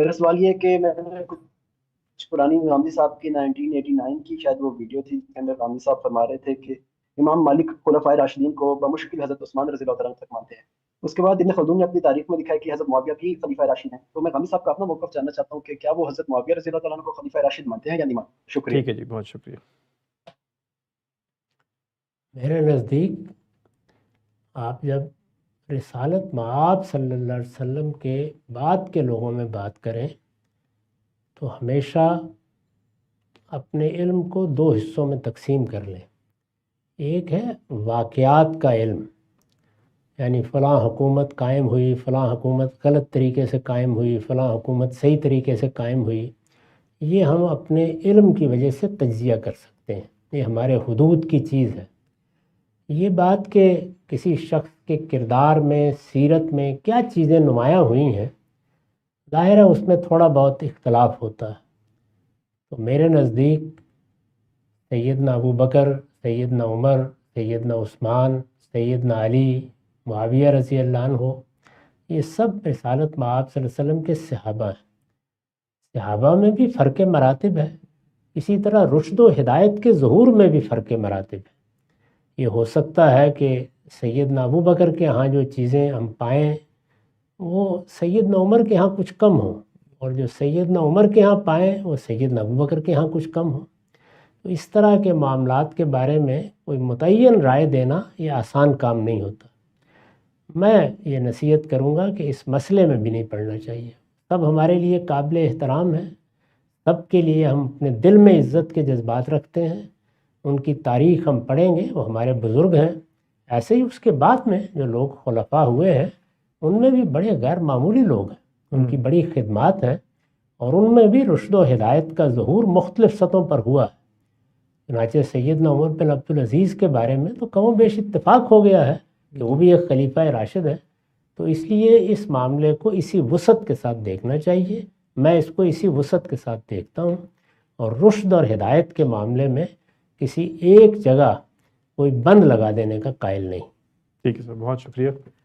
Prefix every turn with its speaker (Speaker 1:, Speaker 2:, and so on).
Speaker 1: میرا سوال یہ ہے کہ میں نے کچھ پرانی غامدی صاحب کی 1989 کی شاید وہ ویڈیو تھی، جس کے اندر غامدی صاحب فرما رہے تھے کہ امام مالک خلفائے راشدین کو بمشکل حضرت عثمان رضی اللہ تعالیٰ عنہ تک مانتے ہیں۔ اس کے بعد ابن خلدون نے اپنی تاریخ میں لکھا ہے کہ حضرت معاویہ بھی خلیفہ راشد ہیں۔ تو میں غامدی صاحب کا اپنا موقف جاننا چاہتا ہوں کہ کیا وہ حضرت معاویہ رضی اللہ تعالیٰ عنہ کو خلیفہ راشد مانتے ہیں یا نہیں مانتے؟ شکریہ۔
Speaker 2: ٹھیک ہے جی، بہت شکریہ۔
Speaker 3: میرے نزدیک آپ جب رسالت مآب صلی اللہ علیہ وسلم کے بعد کے لوگوں میں بات کریں تو ہمیشہ اپنے علم کو دو حصوں میں تقسیم کر لیں۔ ایک ہے واقعات کا علم، یعنی فلاں حکومت قائم ہوئی، فلاں حکومت غلط طریقے سے قائم ہوئی، فلاں حکومت صحیح طریقے سے قائم ہوئی، یہ ہم اپنے علم کی وجہ سے تجزیہ کر سکتے ہیں، یہ ہمارے حدود کی چیز ہے۔ یہ بات کہ کسی شخص کے کردار میں، سیرت میں کیا چیزیں نمایاں ہوئی ہیں، ظاہر ہے اس میں تھوڑا بہت اختلاف ہوتا ہے۔ تو میرے نزدیک سیدنا ابو بکر، سیدنا عمر، سیدنا عثمان، سیدنا علی، معاویہ رضی اللہ عنہ، یہ سب رسالت مآب صلی اللہ علیہ وسلم کے صحابہ ہیں۔ صحابہ میں بھی فرق مراتب ہے، اسی طرح رشد و ہدایت کے ظہور میں بھی فرق مراتب ہے۔ یہ ہو سکتا ہے کہ سیدنا ابو بکر کے ہاں جو چیزیں ہم پائیں وہ سیدنا عمر کے ہاں کچھ کم ہوں، اور جو سیدنا عمر کے ہاں پائیں وہ سیدنا ابو بکر کے ہاں کچھ کم ہوں۔ تو اس طرح کے معاملات کے بارے میں کوئی متعین رائے دینا یہ آسان کام نہیں ہوتا۔ میں یہ نصیحت کروں گا کہ اس مسئلے میں بھی نہیں پڑھنا چاہیے۔ سب ہمارے لیے قابل احترام ہے، سب کے لیے ہم اپنے دل میں عزت کے جذبات رکھتے ہیں، ان کی تاریخ ہم پڑھیں گے، وہ ہمارے بزرگ ہیں۔ ایسے ہی اس کے بعد میں جو لوگ خلفاء ہوئے ہیں ان میں بھی بڑے غیر معمولی لوگ ہیں، ان کی بڑی خدمات ہیں، اور ان میں بھی رشد و ہدایت کا ظہور مختلف سطحوں پر ہوا ہے۔ چنانچہ سیدنا عمر بن عبدالعزیز کے بارے میں تو کم و بیش اتفاق ہو گیا ہے کہ وہ بھی ایک خلیفہ راشد ہے۔ تو اس لیے اس معاملے کو اسی وسعت کے ساتھ دیکھنا چاہیے، میں اس کو اسی وسعت کے ساتھ دیکھتا ہوں، اور رشد اور ہدایت کے معاملے میں کسی ایک جگہ کوئی بند لگا دینے کا قائل نہیں۔
Speaker 2: ٹھیک ہے سر، بہت شکریہ۔